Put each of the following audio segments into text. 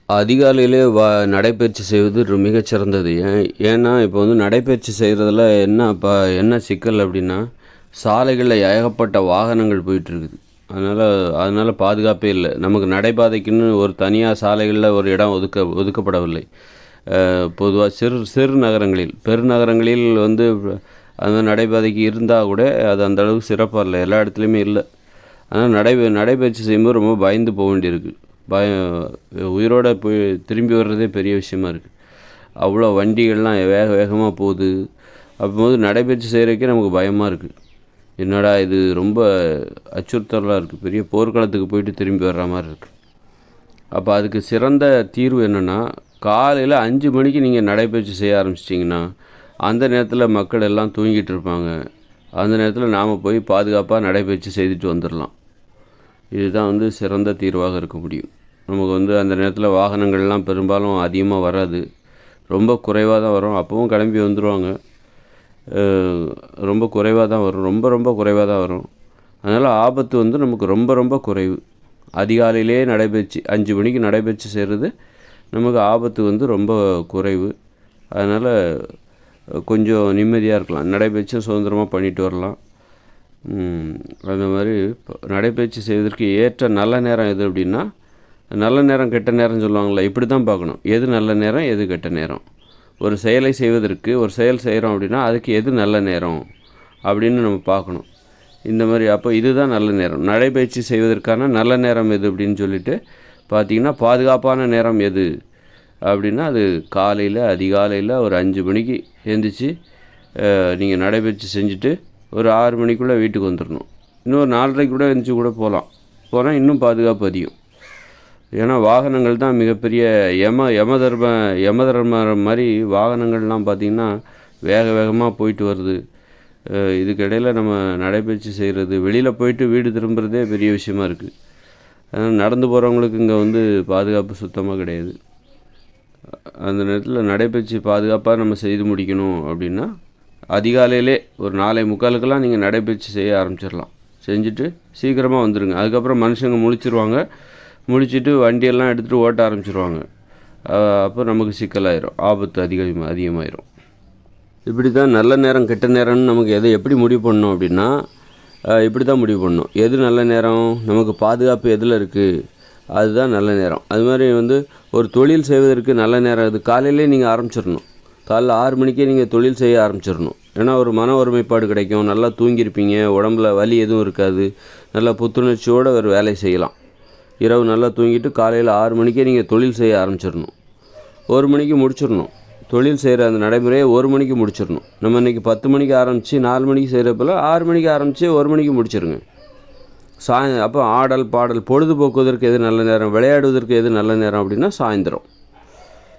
அதிகாலையிலே நடைப்பயிற்சி செய்வது மிகச்சிறந்தது. ஏன்னா இப்போ வந்து நடைப்பயிற்சி செய்கிறதுல என்ன சிக்கல் அப்படின்னா, சாலைகளில் ஏகப்பட்ட வாகனங்கள் போயிட்டுருக்குது. அதனால் பாதுகாப்பே இல்லை. நமக்கு நடைபாதைக்குன்னு ஒரு தனியாக சாலைகளில் ஒரு இடம் ஒதுக்கப்படவில்லை. பொதுவாக சிறு சிறு நகரங்களில், பெருநகரங்களில் வந்து அந்த நடைபாதைக்கு இருந்தால் கூட அது அந்த அளவுக்கு சிறப்பாக இல்லை, எல்லா இடத்துலையுமே இல்லை. ஆனால் நடைப்பயிற்சி செய்யும்போது ரொம்ப பயந்து போக வேண்டியிருக்கு. உயிரோடு போய் திரும்பி வர்றதே பெரிய விஷயமா இருக்குது. அவ்வளோ வண்டிகள்லாம் வேகமாக போகுது. அப்போது நடைபயிற்சி செய்கிறதுக்கே நமக்கு பயமாக இருக்குது. என்னடா இது, ரொம்ப அச்சுறுத்தலாக இருக்குது. பெரிய போர்க்களத்துக்கு போயிட்டு திரும்பி வர்ற மாதிரி இருக்குது. அப்போ அதுக்கு சிறந்த தீர்வு என்னென்னா, காலையில் 5 மணிக்கு நீங்கள் நடைப்பயிற்சி செய்ய ஆரம்பிச்சிட்டிங்கன்னா, அந்த நேரத்தில் மக்கள் எல்லாம் தூங்கிட்டு இருப்பாங்க. அந்த நேரத்தில் நாம் போய் பாதுகாப்பாக நடைப்பயிற்சி செய்துட்டு வந்துடலாம். இதுதான் வந்து சிறந்த தீர்வாக இருக்க முடியும். நமக்கு வந்து அந்த நேரத்தில் வாகனங்கள்லாம் பெரும்பாலும் அதிகமாக வராது, ரொம்ப குறைவாக தான் வரும். அப்பவும் கிளம்பி வந்துடுவாங்க. ரொம்ப குறைவாக தான் வரும், ரொம்ப குறைவாக தான் வரும். அதனால் ஆபத்து வந்து நமக்கு ரொம்ப குறைவு. அதிகாலையிலே நடைபயிற்சி 5 மணிக்கு நடைபயிற்சி செய்கிறது நமக்கு ஆபத்து வந்து ரொம்ப குறைவு. அதனால் கொஞ்சம் நிம்மதியாக இருக்கலாம். நடைபயிற்சியும் சுதந்திரமாக பண்ணிட்டு வரலாம். அந்த மாதிரி நடைபயிற்சி செய்வதற்கு ஏற்ற நல்ல நேரம் எது அப்படின்னா, நல்ல நேரம் கெட்ட நேரம் சொல்லுவாங்களே, இப்படி தான் பார்க்கணும். எது நல்ல நேரம், எது கெட்ட நேரம். ஒரு செயலை செய்வதற்கு, ஒரு செயல் செய்கிறோம் அப்படின்னா அதுக்கு எது நல்ல நேரம் அப்படின்னு நம்ம பார்க்கணும். இந்த மாதிரி அப்போ இதுதான் நல்ல நேரம். நடைபயிற்சி செய்வதற்கான நல்ல நேரம் எது அப்படின்னு சொல்லிட்டு பார்த்திங்கன்னா, பாதுகாப்பான நேரம் எது அப்படின்னா, அது அதிகாலையில் ஒரு 5 மணிக்கு எழுந்திரிச்சு நீங்கள் நடைபயிற்சி செஞ்சுட்டு ஒரு 6 மணிக்குள்ளே வீட்டுக்கு வந்துடணும். இன்னொரு 4:30 கூட எழுந்திரிச்சு கூட போனால் இன்னும் பாதுகாப்பு அதிகம். ஏன்னா வாகனங்கள் தான் மிகப்பெரிய யமதர்ம மாதிரி வாகனங்கள்லாம் பார்த்திங்கன்னா வேகமாக போயிட்டு வருது. இதுக்கிடையில் நம்ம நடைபயிற்சி செய்கிறது, வெளியில் போயிட்டு வீடு திரும்புகிறதே பெரிய விஷயமா இருக்குது. அதனால் நடந்து போகிறவங்களுக்கு இங்கே வந்து பாதுகாப்பு சுத்தமாக கிடையாது. அந்த நேரத்தில் நடைபயிற்சி பாதுகாப்பாக நம்ம செய்து முடிக்கணும் அப்படின்னா, அதிகாலையிலே ஒரு 4:45 நீங்கள் நடைபயிற்சி செய்ய ஆரம்பிச்சிடலாம். செஞ்சுட்டு சீக்கிரமாக வந்துடுங்க. அதுக்கப்புறம் மனுஷங்க முழிச்சிட்டு வண்டியெல்லாம் எடுத்துகிட்டு ஓட்ட ஆரம்பிச்சிருவாங்க. அப்போ நமக்கு சிக்கலாயிரும், ஆபத்து அதிகமாயிரும். இப்படி தான் நல்ல நேரம் கெட்ட நேரம்னு நமக்கு எப்படி முடிவு பண்ணணும் அப்படின்னா, இப்படி தான் முடிவு பண்ணணும். எது நல்ல நேரம், நமக்கு பாதுகாப்பு எதில் இருக்குது, அதுதான் நல்ல நேரம். அது மாதிரி வந்து ஒரு தொழில் செய்வதற்கு நல்ல நேரம் அது காலையிலே நீங்கள் ஆரம்பிச்சிடணும். காலைல 6 மணிக்கே நீங்கள் தொழில் செய்ய ஆரம்பிச்சிடணும். ஏன்னா ஒரு மன ஒருமைப்பாடு கிடைக்கும், நல்லா தூங்கியிருப்பீங்க, உடம்புல வலி எதுவும் இருக்காது, நல்லா புத்துணர்ச்சியோடு ஒரு வேலை செய்யலாம். இரவு நல்லா தூங்கிட்டு காலையில் 6 மணிக்கே நீங்கள் தொழில் செய்ய ஆரம்பிச்சிடணும். 1 மணிக்கு முடிச்சிடணும். தொழில் செய்கிற அந்த நடைமுறையை 1 மணிக்கு முடிச்சிடணும். நம்ம இன்றைக்கி 10 மணிக்கு ஆரம்பித்து 4 மணிக்கு செய்கிறப்பல 6 மணிக்கு ஆரம்பித்து 1 மணிக்கு முடிச்சிருங்க. அப்போ ஆடல் பாடல் பொழுதுபோக்குவதற்கு எது நல்ல நேரம், விளையாடுவதற்கு எது நல்ல நேரம் அப்படின்னா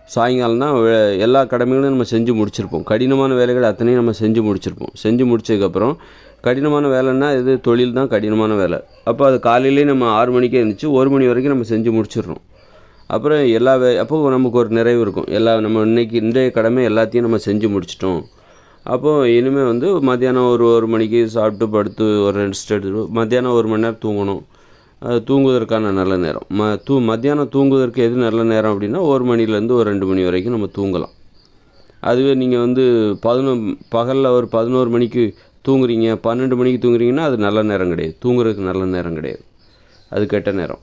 சாயங்காலம் தான் எல்லா கடமைகளும் நம்ம செஞ்சு முடிச்சிருப்போம். கடினமான வேலைகள் அத்தனையும் நம்ம செஞ்சு முடிச்சிருப்போம். செஞ்சு முடிச்சதுக்கப்புறம் கடினமான வேலைன்னா இது தொழில் தான் கடினமான வேலை. அப்போ அது காலையிலே நம்ம 6 மணிக்கே எழுந்திரிச்சு 1 மணி வரைக்கும் நம்ம செஞ்சு முடிச்சிடுறோம். அப்புறம் அப்போ நமக்கு ஒரு நிறைவு இருக்கும். நம்ம இன்றைய கடமை எல்லாத்தையும் நம்ம செஞ்சு முடிச்சிட்டோம். அப்போது இனிமேல் வந்து மத்தியானம் ஒரு மணிக்கு சாப்பிட்டு படுத்து ஒரு ரெஸ்ட் எடுத்து மத்தியானம் 1 மணி நேரம் தூங்கணும். தூங்குவதற்கான நல்ல நேரம். மத்தியானம் தூங்குவதற்கு எது நல்ல நேரம் அப்படின்னா 1 மணிலேருந்து ஒரு 2 மணி வரைக்கும் நம்ம தூங்கலாம். அதுவே நீங்கள் வந்து பகலில் ஒரு 11 மணிக்கு தூங்குறீங்க, 12 மணிக்கு தூங்குறீங்கன்னா அது நல்ல நேரம் கிடையாது. தூங்குறதுக்கு நல்ல நேரம் கிடையாது, அது கெட்ட நேரம்.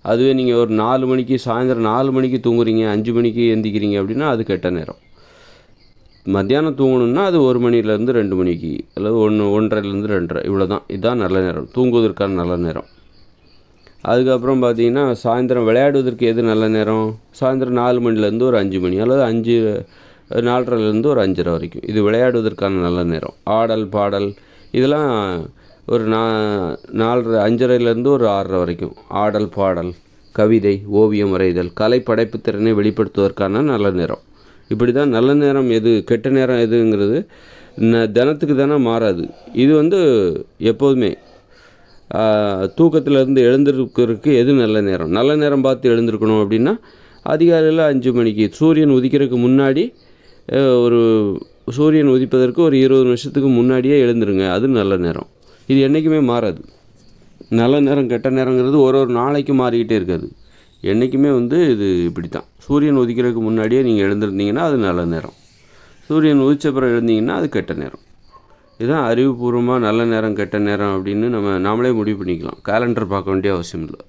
அதுவே நீங்கள் ஒரு 4 மணிக்கு சாயந்தரம் 4 மணிக்கு தூங்குறீங்க, 5 மணிக்கு எந்திக்கிறீங்க அப்படின்னா அது கெட்ட நேரம். மத்தியானம் தூங்கணுன்னா அது 1 மணிலேருந்து 2 மணிக்கு, அல்லது 1:30லேருந்து 2:30, இவ்வளோ தான். இதுதான் நல்ல நேரம், தூங்குவதற்கான நல்ல நேரம். அதுக்கப்புறம் பார்த்திங்கன்னா சாயந்தரம் விளையாடுவதற்கு எது நல்ல நேரம், சாயந்தரம் 4 மணிலேருந்து ஒரு 5 மணி, அல்லது 4:30லேருந்து ஒரு 5:30 வரைக்கும். இது விளையாடுவதற்கான நல்ல நேரம். ஆடல் பாடல் இதெல்லாம் ஒரு 5:30லேருந்து ஒரு 6:30 வரைக்கும். ஆடல் பாடல், கவிதை, ஓவியம் வரைதல், கலை படைப்பு திறனை வெளிப்படுத்துவதற்கான நல்ல நேரம். இப்படி தான் நல்ல நேரம் எது கெட்ட நேரம் எதுங்கிறது தினத்துக்கு தானே மாறாது. இது வந்து எப்போதுமே தூக்கத்திலேருந்து எழுந்திருக்கிறதுக்கு எது நல்ல நேரம் பார்த்து எழுந்திருக்கணும் அப்படின்னா, அதிகாலையில் 5 மணிக்கு சூரியன் உதிக்கிறதுக்கு முன்னாடி, சூரியன் உதிப்பதற்கு ஒரு 20 நிமிஷத்துக்கு முன்னாடியே எழுந்துருங்க. அது நல்ல நேரம். இது என்றைக்குமே மாறாது. நல்ல நேரம் கெட்ட நேரங்கிறது ஒரு நாளைக்கு மாறிக்கிட்டே இருக்காது. என்றைக்குமே வந்து இது இப்படி தான். சூரியன் உதிக்கிறதுக்கு முன்னாடியே நீங்கள் எழுந்திருந்தீங்கன்னா அது நல்ல நேரம், சூரியன் உதித்த பிறகு எழுந்தீங்கன்னா அது கெட்ட நேரம். இதுதான் அறிவுபூர்வமாக நல்ல நேரம் கெட்ட நேரம் அப்படின்னு நாமளே முடிவு பண்ணிக்கலாம். கேலண்டர் பார்க்க வேண்டிய அவசியம் இல்லை.